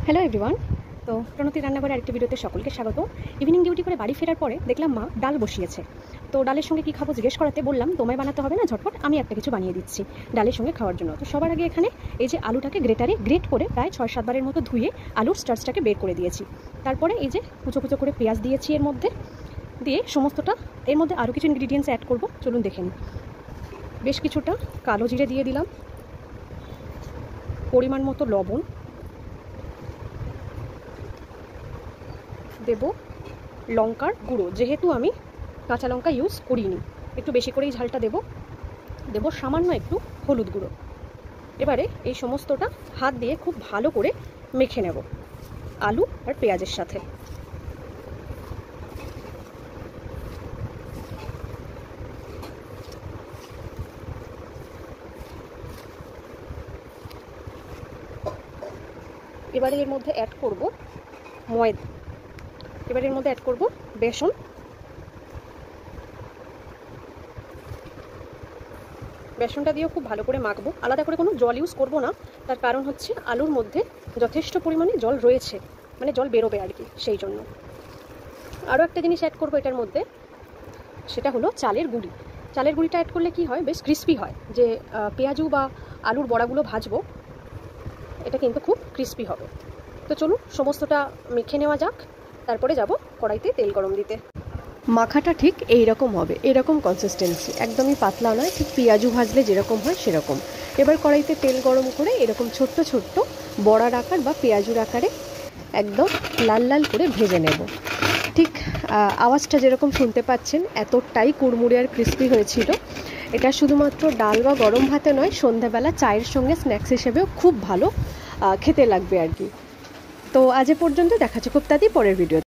Hello everyone. তো প্রণতি রান্নাঘরে আরেকটি ভিডিওতে সকলকে স্বাগত। ইভিনিং ডিউটি করে বাড়ি ফেরার পরে দেখলাম মা ডাল বসিয়েছে। তো ডালের সঙ্গে কী খাবো জিজ্ঞেস করাতে বললাম তোমায় বানাতে হবে না, ঝটপট আমি একটা কিছু বানিয়ে দিচ্ছি ডালের সঙ্গে খাওয়ার জন্য। তো সবার আগে এখানে এই যে আলুটাকে গ্রেট করে প্রায় 6-7 বারের মতো ধুয়ে আলুর স্টার্চটাকে বের করে দিয়েছি। তারপরে এই যে কুচো কুচো করে পেঁয়াজ দিয়েছি এর মধ্যে, দিয়ে সমস্তটা এর মধ্যে আরও কিছু ইনগ্রিডিয়েন্টস অ্যাড করবো, চলুন দেখে নিই। বেশ কিছুটা কালো জিরে দিয়ে দিলাম, পরিমাণ মতো লবণ দেব, লঙ্কার গুঁড়ো, যেহেতু আমি কাঁচা লঙ্কা ইউজ করিনি একটু বেশি করেই ঝালটা দেব সামান্য একটু হলুদ গুঁড়ো। এবারে এই সমস্তটা হাত দিয়ে খুব ভালো করে মেখে নেব আলু আর পেঁয়াজের সাথে। এবারে এর মধ্যে অ্যাড করব ময়দা, এবারে এর মধ্যে অ্যাড করব বেসন, বেসনটা দিয়েও খুব ভালো করে মাখবো। আলাদা করে কোনো জল ইউজ করব না, তার কারণ হচ্ছে আলুর মধ্যে যথেষ্ট পরিমাণে জল রয়েছে, মানে জল বেরোবে আর কি, সেই জন্য। আরও একটা জিনিস অ্যাড করবো এটার মধ্যে, সেটা হলো চালের গুঁড়ি। চালের গুঁড়িটা অ্যাড করলে কি হয়, বেশ ক্রিস্পি হয়। যে পেঁয়াজু বা আলুর বড়াগুলো ভাজবো, এটা কিন্তু খুব ক্রিস্পি হবে। তো চলুন সমস্তটা মেখে নেওয়া যাক, তারপরে যাব কড়াইতে তেল গরম দিতে। মাখাটা ঠিক এই রকম হবে, এরকম কনসিস্টেন্সি, একদমই পাতলা নয়, ঠিক পেঁয়াজু ভাজলে যেরকম হয় সেরকম। এবার কড়াইতে তেল গরম করে এরকম ছোট্ট ছোট্ট বড়ার আকার বা পেঁয়াজুর আকারে একদম লাল লাল করে ভেজে নেব। ঠিক আওয়াজটা যেরকম শুনতে পাচ্ছেন এতটাই কুড়মুড়ে আর ক্রিস্পি হয়েছিল। এটা শুধুমাত্র ডাল বা গরম ভাতে নয়, সন্ধ্যাবেলা চায়ের সঙ্গে স্ন্যাক্স হিসেবেও খুব ভালো খেতে লাগবে আর কি। তো আজ পর্যন্ত, দেখা হচ্ছে খুব তাড়াতাড়ি পরের ভিডিও।